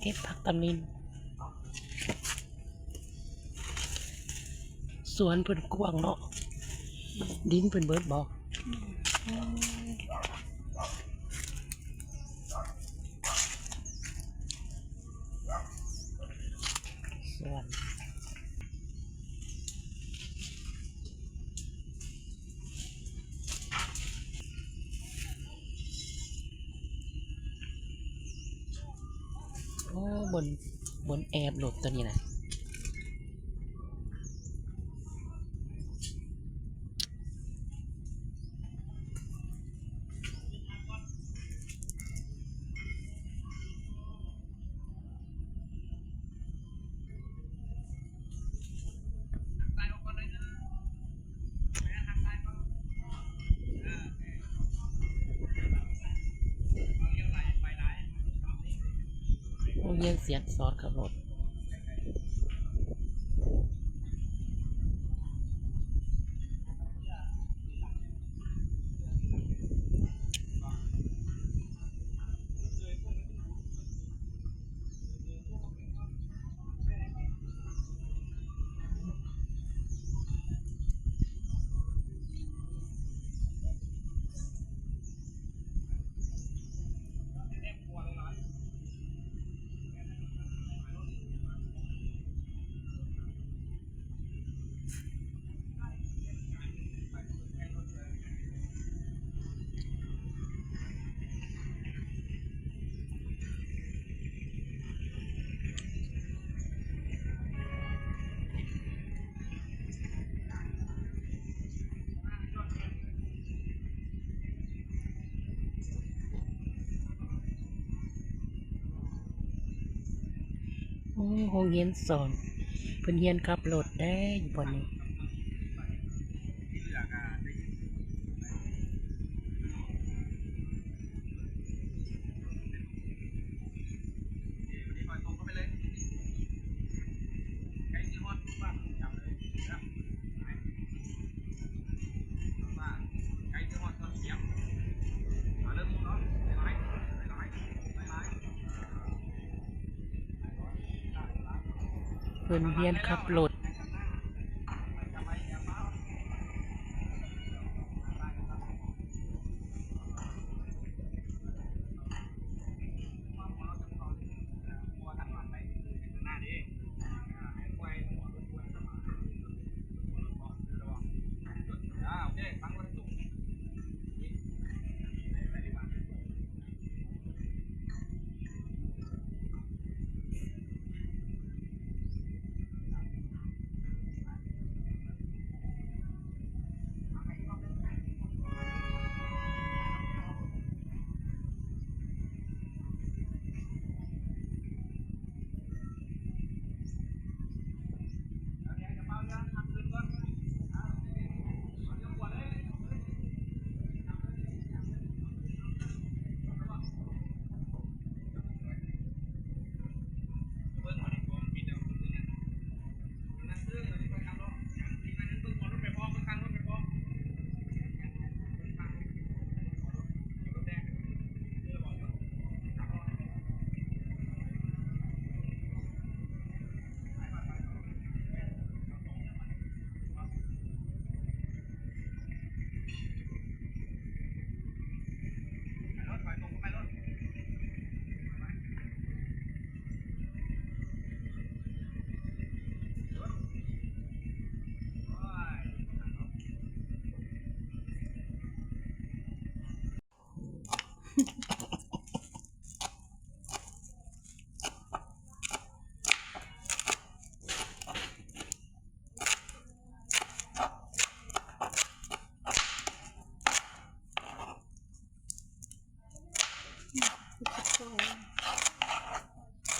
ก็บผักตำนินสวนเพิ่นกว้างเนาะดินเพิ่นเบิดบ่สวนโอ้บนแอบรถตัวนี้นะโรงเรียนเสียงสอนขับรถโอ้โรงเรียนสอนเพิ่นเรียนขับรถได้อยู่บ่นี้เพิ่นเรียนขับรถ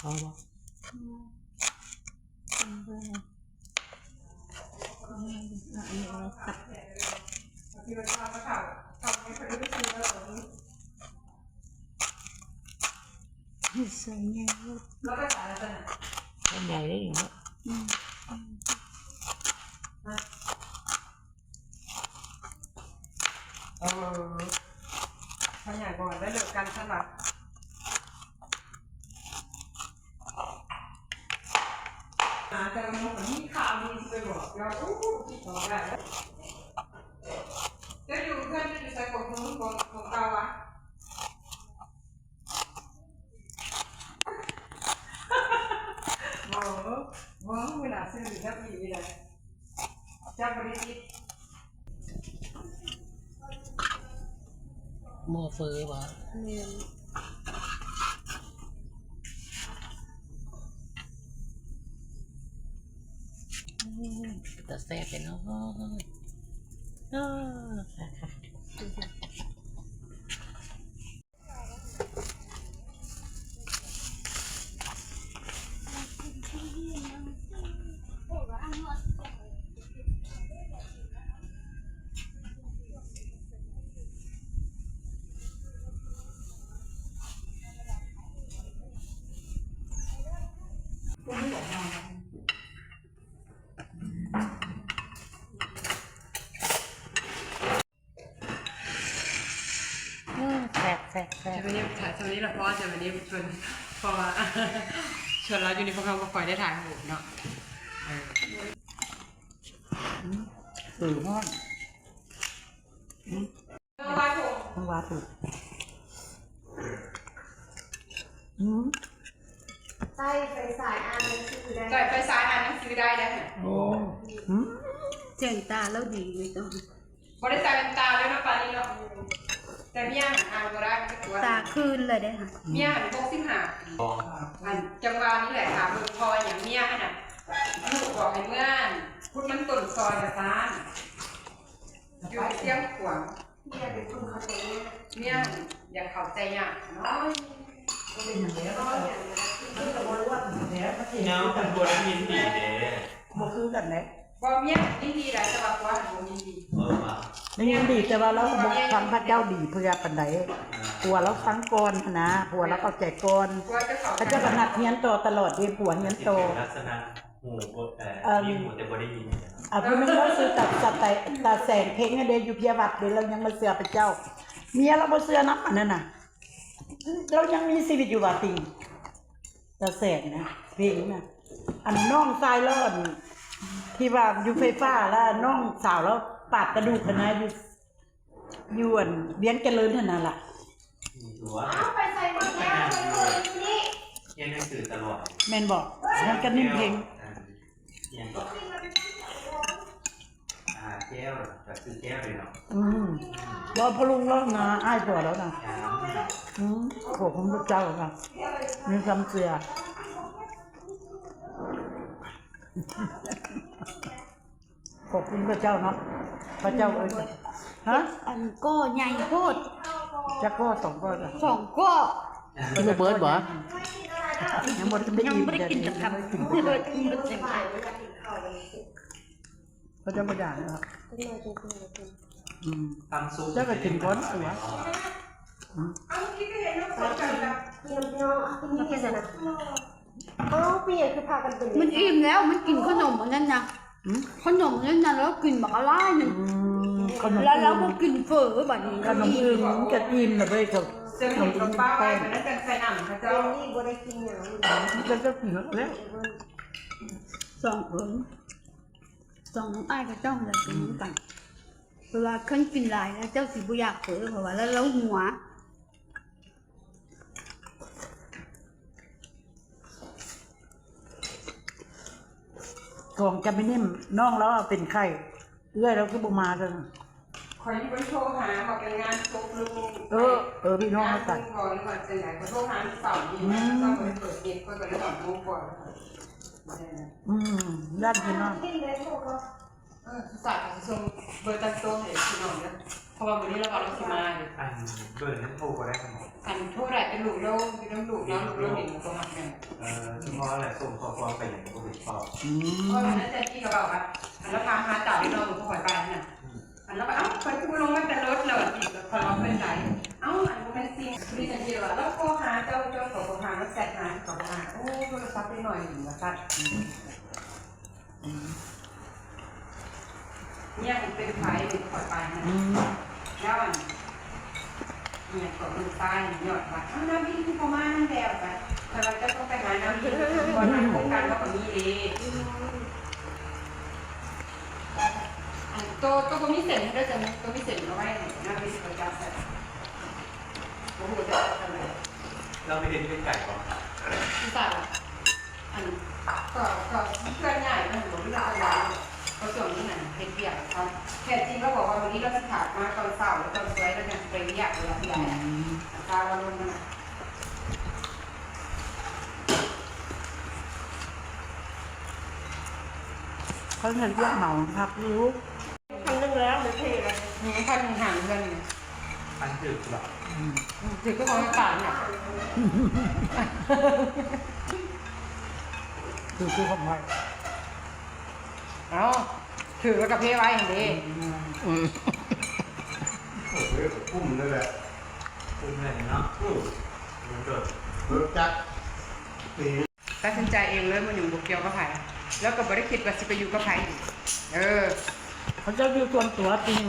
เอาบ่ใส่ไงใส่ใหญ่ได้อย่างเงี้ยถ้าใหญ่ก่อนได้เลิกกันสลับ จะมองนี่ข่าวดีไปบอกเราโอ้ที่ต่อได้จะอยู่เพื่อนจะอยู่ใส่กล่องของเก่าวะว้าวเวลาซื้อจับอีกเลยจับบริษัทหม้อเฟอวะแต่แซ่บไปเนาะแซ่บแซ่บแซ่บ วันนี้ถ่ายตรงนี้แหละเพราะว่าจะวันนี้ชวนเพราะว่าชวนเราอยู่ในโปรแกรมมาคอยได้ถ่ายหูเนาะห้อนต้องวาถูกใส่ไฟสายอ่านหนังสือได้ จ่ายไฟซ้ายอ่านหนังสือได้นะ โอ้ เจ๋งตาแล้วดีเลยต้อง บริษัทเป็นตาเลยนะปานี้เนาะแต่เมียอ่านก็ได้ไม่ตัว ตาคืนเลยได้ค่ะ เมียหัน65อันจังหวะนี้แหละค่ะเบิ่งพออย่างเมียน่ะลูกบอกให้เมื่อนพูดมันต้นซอยกับซ่านอยู่เสียงขวาง เมียเป็นคนเขาใจเนี่ย เมียอยากเข้าใจยากเนาะ เงาเป็นบัวยินดีเด้ บ่คือกันเลย บ่เมียยินดีได้แต่ว่าผัวบ่ยินดี มา นี่ยังดีแต่ว่าเราบอกฟังพระเจ้าดีเพื่อปันใดผัวเราฟังก่อนนะผัวเราเข้าใจก่อน ผัวจะเข้า พระเจ้าก็นัดเฮียนโตตลอดที่ผัวเฮียนโต ลักษณะหูมีหูแต่บ่ได้ยิน ผู้นึงเราซื้อตัดตาแสงเพ่งให้เดอยู่เพียวัดเดี๋ยวเรายังมาเสือพระเจ้า เมียเราบ่เสือนับอันนั้นน่ะเรายังมีชีวิตอยู่ว่าติงตาแสงนะเพลงน่ะอันน้องทรายรอดที่ว่าอยู่ไฟฟ้าแล้วน้องสาวแล้วปาดกระดูกนะอยู่อันเวียนเจริญเท่านั้นล่ะ ถือว่า เอาไปใส่หมดแล้วเลยนี่ เรียนหนังสือตลอด แม่นบอกมันก็นิ่มเพลง เรียนก่อนแก้วจะซื้อแก้วเลยเนาะ รอพลุงแล้วนะอ้ายผัวแล้วนะโอ้ผมพระเจ้าค่ะมีคำเสือขอบคุณพระเจ้าเนาะพระเจ้าเอ้ยฮะ อันก็ใหญ่โพด จะก็สองก็จ้ะ สองก็ โรเบิร์ตบ่ยังบ่ได้กินได้กินกับคำ ไม่เบิดกินเบิดจังไง พระเจ้าประหยัดนะครับ ตำซุป เจ้าก็กินก้อนตัว เอาคิดก็เห็นแล้วคนกันนะ มันเป็นอะไร เอาเปลี่ยนคือพากันเป็น มันอิ่มแล้วมันกินขนมอันนั้นนะขนมอันนั้นนะแล้วกินบักอะไรหนึ่ง ขนม แล้วเราก็กินเฝอแบบนี้ ขนมอื่นกับอิ่มนะเว้ยกับ จะ ขน เห็ ม นกับป้าไว้เหมือนกันใส่หนังพระ เป็ เจ้าน นี่บ่ได้กินอย่างนี้ ก็กินแล้ว สองคนสองน้องอ้ายกับเจ้าเลยกินกันเวลาขึ้นกินหลายแล้วเจ้าสิบุอยากเฝอเพราะว่าแล้วเราหัว กองจะไม่นิ่มน้องแล้วเป็นไข้เอื้อยเราคือบุมาจัง คอยอยู่บนโทรหาบอกเป็นงานโต๊ะลุง พี่น้องเขาตัด ก่อนก่อนจะไหนก็โทรหาเสาร์นี้ต้องไปเปิดเน็ตก็ไปได้2 โมงก่อน ด้านพี่น้อง กินได้พวกก็ ศาสตร์ของทรงเบอร์ตันโต้ให้พี่น้องเนี่ยเพราะว่าวันนี้เราบอกเราสิมา อันเบิร์นนั้นโทรก็ได้ครับ อันโทษได้เป็นลูกโลกเป็นน้ำลูกน้องลูกโลกเห็นมันก็หักแม่ เฉพาะอะไรส่งข้อความไปอย่างก็เป็นข้อ เพราะฉะนั้นจะที่เขาบอกว่าอันละพาหาเต่าที่เราหนูก็คอยไปน่ะอันละเอ้าไปกูลงไม่เป็นรถเลยอีกพอเราเป็นไหนเอ้าอันกูเป็นซีรีส์ที่ว่าแล้วก็หาเจ้าของโทรหาแล้วแซดหาของหาโอ้โทรศัพท์ไปหน่อยหนึ่งว่าตัดเนี่ยมันเป็นไฟเป็นคอยไปนะแล้วอันเนี่ยกดมือใต้หยอดว่าน้ำพี่ที่เขามานั่นแล้วไป แต่เราจะต้องไปหาน้ำกินก่อนหาโครงการว่าแบบนี้เองตัวก็มีเศษด้วยจะตัวมีเศษเอาไว้นะมีประจับแต่โอ้โหจะทำอะไร เราไปเรียนที่เป็นไก่ก่อน ที่สั่งอันก็เพื่อนง่ายนะผมไม่ได้อะไรเขาส่วนนี้น่ะเปียกครับแค่จริงก็บอกว่าวันนี้เราจะขาดมาตอนเสาร์แล้วตอนสวยแล้วเนี่ยไปเรียกเลยที่ไหนตาเราลงมา เขาเห็นเรื่องเหมาพักรู้ พันหนึ่งแล้วไม่เท่เลย มีพันห่างเพื่อน อันถือแบบ ถือก็ของป่าเนี่ย คือของไว้ เอาถือแล้วกับเพไว้เห็นดิ โอ้ยพุ่มเลยแหละพุ่มเลยเนาะมันเกิด รถจักรตี ตัดสินใจเองเลยมันอยู่บุกเกี่ยวกับไผ่แล้วก็บริคิดว่าจะไปอยู่กับไผ่เขาจะอยู่ส่วนตัวจริง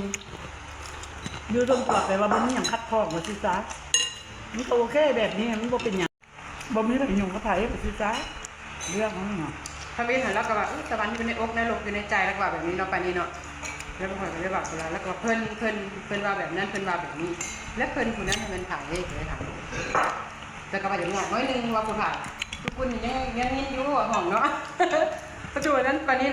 อยู่ส่วนตัวแต่ว่าบ่มีอย่างคัดทองว่าสิจ้ามันก็โอเคแบบนี้มันบ่เป็นหยังบ่มีอะไรยุ่งกับไผว่าสิจ้าเรื่องนั้นเนาะ ถ้าไม่เห็นแล้วก็ว่าตะวันอยู่ในอกในโลกอยู่ในใจแล้วก็ว่าแบบนี้เนาะไปนี่เนาะแล้วบางคนก็เลยบอกแล้วก็เพิ่นว่าแบบนั้นเพิ่นว่าแบบนี้ แล้วเพิ่นคนนั้นเป็นถ่ายเลยถามแต่ก็ว่าอย่างน้อยนึงว่าผู้ถ่ายทุกคนยังยินอยู่ห้องเนาะปัจจุบันนั้นปานนี้